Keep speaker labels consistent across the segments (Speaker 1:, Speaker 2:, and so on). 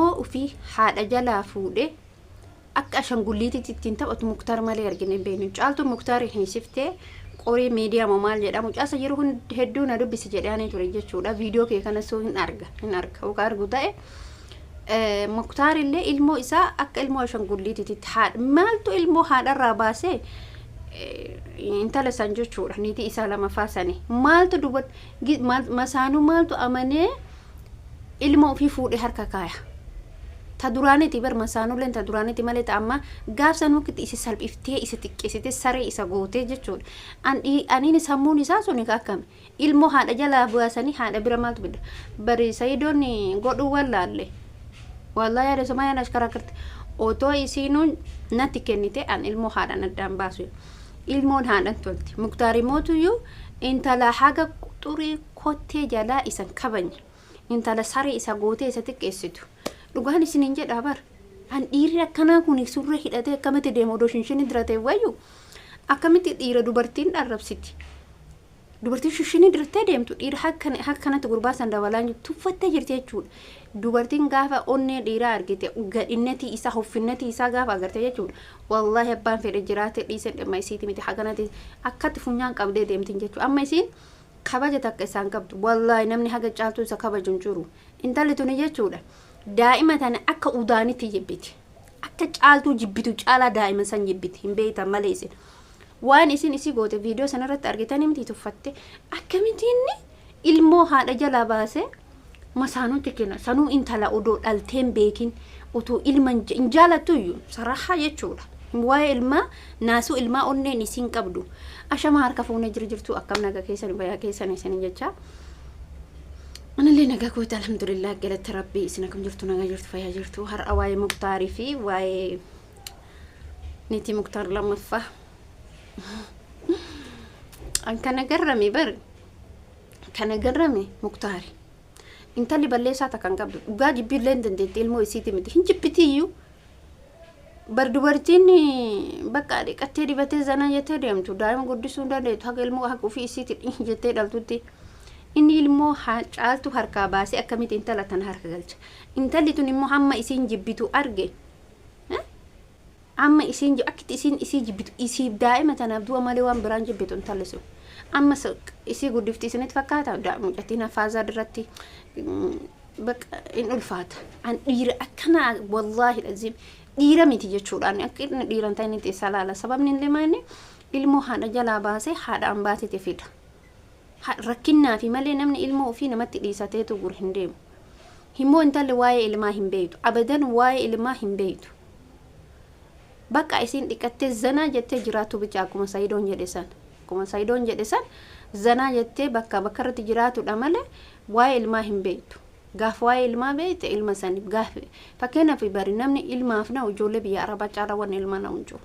Speaker 1: ilmoo ofii haadha jalaa fuudhee akka ashangulliititti ittiin taphatu Muktaar malee argine beenu. Caaltuu Muktaar hiisiftee qorii miidiyaa maal jedhamu caasa yeroo hedduu na dubbisi jedhanii ture jechuudha. Viidiyoo kee kana soo hin arga uga argu ta'e Muktaar illee ilmoo isaa akka ilmoo ashangulliititti haadha maaltu ilmoo haadharraa baasee intala san jechuudha. Niitii isaa lama faasanii maaltu dubat masanuu maaltu amanee ilmoo ofii fuudhee harka kaaya. Ta duraaniti bar masanuu leen ta duraaniti malee ta amma gaafsan wakti isi salphiftee isi xiqqeessitee saree isa gootee jechuudha. Aniin sammuun isaa suni akkam ilmoo haadha jalaa bu'asanii haadha bira maaltu bida bari sayidoonni godhuu wallaalle wallahi yaada sama yana ashkarakarti otoo isiinuun natti kennite an ilmoo haadhaan addaan baasu ilmoon haadhaan tolti. Muktaari mootuyyuu intala haga xurii kottee jalaa isan kabanya intala saree isa gootee isa xiqqeessitu. Dhugaan isiniin jedhaa bar an dhiirri akkanaa kun surree hidhatee akkamitti deemu odoo shinshini diratee wayyu akkamitti dhiira dubartiin dharrabsiti. Dubartiin shinshini diratee deemtu dhiira hakkanatti gurbaasan dabalaan tuffattee jirti jechuudha. Dubartiin gaafa onnee dhiiraa argite gadhinnatii isaa hoffinnatii isaa gaafa agarte jechuudha. Wallahi abbaan fedhe jiraate dhiisen dhimma isiiti miti haganati akkatti funyaan qabdee deemtiin jechuudha. Amma isiin kabaja takka isaan qabdu wallahi namni haga caaltuu isa kabaju hin jiru. Intalli tuni jechuudha. Daa'ima tana akka udaanitti jibbiti akka caaltuu jibbitu caalaa daa'ima san jibbiti hin beektan malee isin waan isin isi goote viidiyoo sanarratti argitanii miti tuffatte akkamitiin ilmoo haadha jalaa baasee masaanuutti kenna sanuu intala odoo dhalteen beekin otoo ilma hin jaalattuyyuu sarahaa jechuudha. Waa'ee ilmaa naasuu ilmaa onneen isin qabdu ashama harka fuunee jirtu akkam naga keessan bayaa keessan isin jechaa. أنا اللي نجاكوت الحمد لله قالت ربي إسناكم جرتوا نجرت فيها جرتوا هر أواي مقتاري في واي نيتي مقتار لما فه أن كان جرمي بر كان جرمي مقتاري أنت اللي بلشت كان قبل وقاعد بيلندن دي المو يسيتي متي هنجي بتيو بردوبرتيني بقى دي كتيري بتزنا يتريم تو دايما قدسون ده تهاجل المو هكو في يسيتي يتري دالتوتي إني المو عالتو هركا باسي أكميت إنتلا تنهرك قلت إنتلي توني مو عما إسين جبتو أرجي عما إسين أكيد إسين جبتو إسيب دائما تنابدو أماليوان بران جبتو إنتلسو أما سك إسي قدفتي سنة فكاتا دا مجتينا فازا درتي بك إن ألفات عن إيرا أكنا والله العظيم إيرا ميتي جتشوراني أكيد إيرا تاني تسالة سبب من لماني المو هذا جلا باسي هذا أمباتي تفيد ركنا في مالي نمني ilmoo fi namatti dhiisateetu gur hin deemu. Himmoo intalli waa'ee ilmaa hin beektu. Abadan waa'ee ilmaa hin beektu. Bakka isin dhiqattee zanaa jettee jiraatu bicha akkuma Sayidoon jedhe san. Akkuma Sayidoon jedhe san zanaa jettee bakka irratti jiraatudha malee waa'ee ilmaa hin beektu. Gaaf waa'ee ilmaa beekte ilma saniif gaaf fakkeenyaaf bari namni ilmaaf na ijoollee biyya Arabaa caalaa waan ilmaa na unjoo.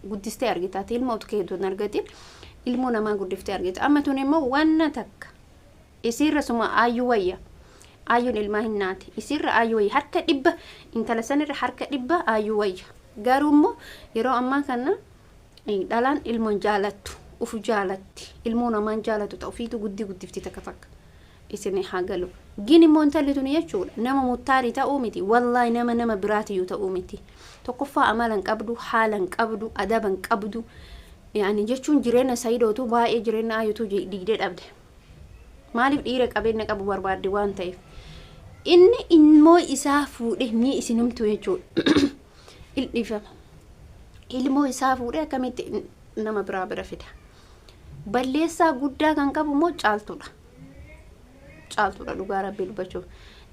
Speaker 1: Guddistee argitaati ilma utkeetu argatiin. Ilmoo namaa guddiftee argite amma tun immoo wanna takka isirra suma ayyuu wayya ayyuun ilmaa hin naati isirra ayyuu wayya harka dhibba intala sanirra harka dhibba ayyuu wayya garuu immoo yeroo ammaa kana dhalaan ilmoon jaalattu ufu jaalatti ilmoo namaan jaalatu ta'u fiitu guddifti takka isin hagalu gini immoo intalli tun jechuudha nama muttaarii ta'uu miti wallahi nama biraatiyyuu ta'uu miti tokkoffaa amalan qabdu haalan qabdu adaban qabdu يعني جتشون جيرنا سيدوتو باي جيرنا ايوتو ديدد ابد مالف ديره قبينا قبو برباد وان تايف ان مو اسافو ده مي اسنمتو يجو الدفا المو اسافو ده كميت نما برابر فدا بليسا غودا كان قبو مو چالتو دا دوغا ربي لبچو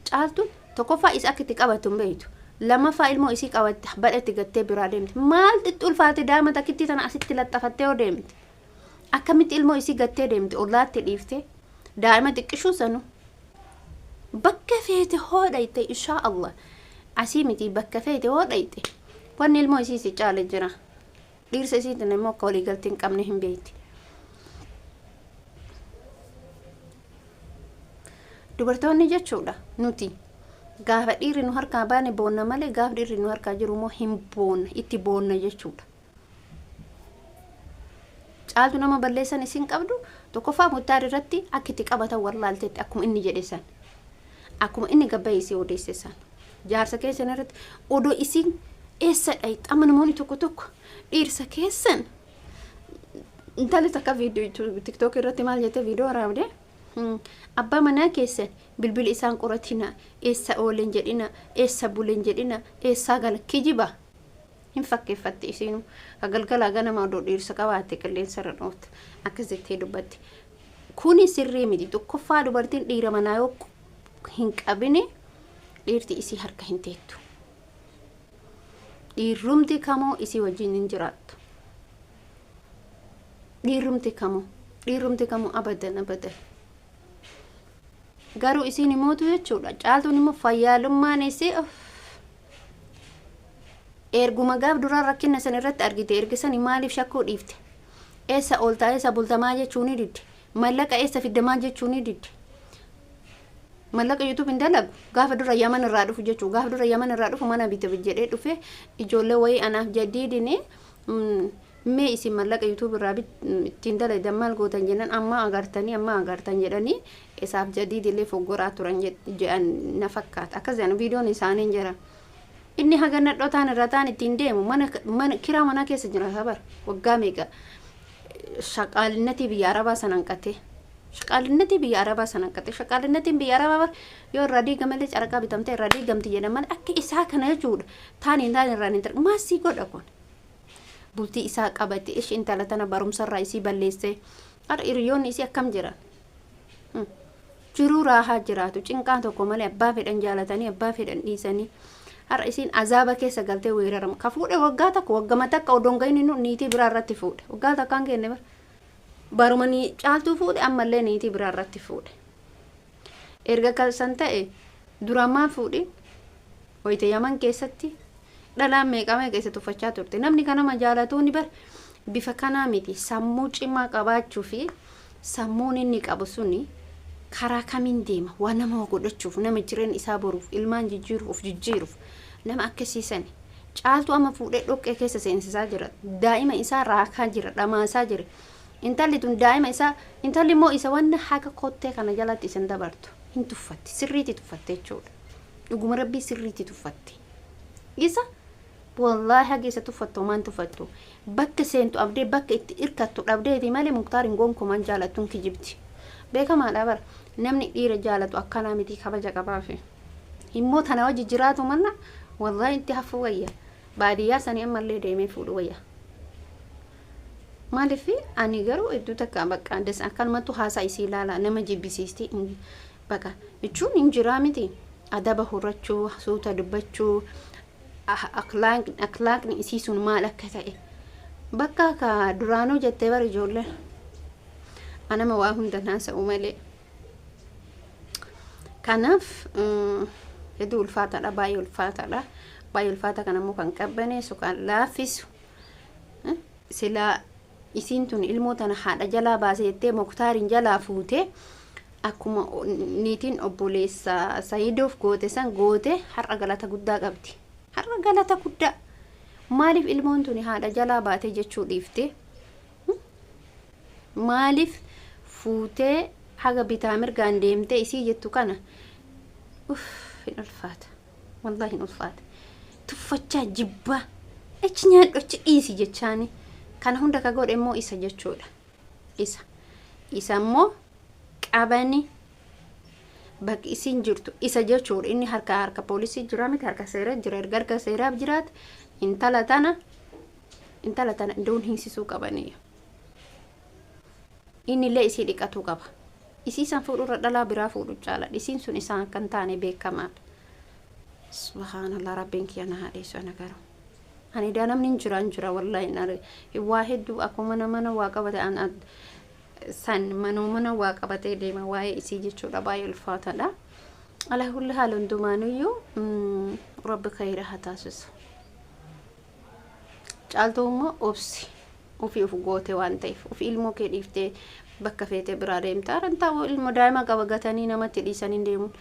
Speaker 1: چالتو تكوفا اس اكتي قباتم بيتو لما فايل مو يسيك أو بدأت تقطع برادمت مال تقول فاتي دائما تكتي أنا أسيت لطفتة ودمت أكملت المو يسيك قطع دمت أولاد تليفتي دائما تكشو سنو بكفيت هو دايتي إن شاء الله عسيمتي بكفيت هو دايتي وان المو يسيسي جال جرا لير سيسيت نمو قولي قلتين كم نهم بيتي dubartoonni jechuudha nuti gaafa dhiirri nu harkaa baane boonna malee gaafa dhiirri nu harkaa jiru moo hin boonna itti boonna jechuudha. Caaltu nama balleessan isin qabdu tokkoffaa muttaari irratti akka itti qabatan wallaalteetti akkuma inni jedhe san akkuma inni gabbayisee odeesse san jaarsa keessan irratti odoo isin eessa dhayit amma namoonni tokko dhiirsa keessan intalli takka viidiyoo tiktok irratti maal jette viidiyoo waraabde abbaa manaa keessan bilbila isaan qoratina eessa oolen jedhina eessa bulen jedhina eessa gala kijiba hin fakkeeffatte isiinu galgala ganama odoo dhiirsa qabaatte qilleensa irra dhootte akkas jettee dubbatti kuni sirrii miti tokkoffaa dubartiin dhiira manaa yoo hin qabine dhiirti isii harka hin teettu dhiirrumti kamoo isii wajjin hin jiraattu dhiirrumti kamoo abadan garuu isiin imootu jechuudha caaltuun immoo fayyaalummaan isii erguma gaaf duraan rakkina san irratti argite ergisanii maaliif shakkuu dhiifte eessa ooltaa eessa bultamaa jechuun ni didde mallaqa eessa fiddamaa jechuun ni didde mallaqa YouTube hin dalagu gaafa dura Yaman irraa dhufu jechuu gaafa dura Yaman irraa dhufu mana bite jedhee dhufe ijoollee wayii anaaf jaddiidine mee isin mallaqa YouTube irraa ittiin dalagan maal gootan jedhan amma agartan jedhanii isaaf jaddiidillee foggoraa turan jedhan na fakkaata akkas jedhan viidiyoon isaanii jira inni haga nadhotaan irra taan ittiin deemu mana kiraa mana keessa jira sabar waggaa meeqa shaqaalinnatii biyya arabaa sanan qate shaqaalinnatii biyya arabaa sanan qate shaqaalinnatiin biyya arabaa yoo irraa diigamallee caraqaa bitamte irraa diigamti jedhaman akka isaa kana jechuudha taaniin irraa hin tarqu maasii godha kun bultii isaa qabate ishi intala tana barumsarraa isii balleesse ara hiriyoonni isii akkam jiran jiruu raahaa jiraatu cinqaan tokko malee abbaa fedhan jaalatanii abbaa fedhan dhiisanii ara isiin azaaba keessa galtee weerarama ka fuudhe waggaa takka odoon ga'in niitii biraa irratti fuudhe waggaa takkaan kenne barumanii caaltuu fuudhe ammallee niitii biraa irratti fuudhe erga kalsan ta'e duramaa fuudhe wayita Yaman keessatti dhalaan meeqamee keessa tuffachaa turte namni kanama jaalatuuni bar bifa kanaa miti sammuu cimaa qabaachuu fi sammuun inni qabu suni karaa kamiin deema waan nama godhachuuf nama jireen isaa boruuf ilmaan jijjiiruuf nama akkasiisan caaltuu amma fuudhee dhoqqee keessa seensisaa jira daa'ima isaa raakaa jira dhamaasaa jira intalli tun daa'ima isaa intalli immoo isa wanna haga kottee kana jalatti isin dabartu hin tuffatti sirriitti tuffatte jechuudha dhuguma rabbii sirriitti tuffatte isa wallahi hagi isa tuffattu maan tuffattu bakka seentu abdee bakka itti irkattu dhabdeeti malee Muktaariin gonkumaan jaalattuun kijibti beekamaadha bar namni dhiira jaalatu akkanaa miti kabaja qabaafi immoo tana wajji jiraatu manna wallahi itti hafu wayya baadiyyaa sanii ammallee deemee fuudhu wayya maaliif ani garuu iddoo takka bakka andas akkanumatti haasaa isii ilaala nama jibbisiisti bakka jechuun hin jiraa miti adaba horachuu suuta dubbachuu akhlaaqni isii sun maal akka ta'e bakka ka duraanuu jettee bar ijoollee anama waa hunda naasa'u malee kanaaf hedduu ulfaataadha baay'ee ulfaata kanammoo kan qabbaneessu kan laaffisu silaa isiin tun ilmoo tana haadha jalaa baasee jettee Muktaariin jalaa fuute akkuma niitiin obboleessa Sayiidoof goote san goote har'a galata guddaa qabdi har'a galata guddaa maaliif ilmoon tun haadha jalaa baatee jechuu dhiifte maaliif fuutee haga bitaa mirgaan deemtee isii jettu kana hin ulfaata wallahi hin ulfaata tuffachaa jibbaa achi nyaadhochi dhiisi jechaani kana hunda ka godhe immoo isa jechuudha isa immoo qabani bakki isiin jirtu isa jechuudha inni harka poolisii jira miti harka seeraa jira erga seeraaf jiraat intala tana iddoo hinsisuu qabanii inni illee isii dhiqatuu qaba isii san fuudhurra dhalaa biraa fuudhu caala isiin sun isaan akkan taane beekamaadha subhaanallah rabbiin kiyya na haadheessu ana garuu ani daa namni hin jira wallahi waa hedduu akkuma mana waa qabate san mana waa qabatee deema waa'ee isii jechuudha baay'ee ulfaataadha ala kulli haal hundumaanuyyuu rabbi khayra haa taasisu caaltuu immoo obsi ofii of goote waan ta'eef ofii ilmoo kee dhiiftee bakka feete biraa deemta arantaa ilmoo daa'ima qaba gatanii namatti dhiisanii deemuun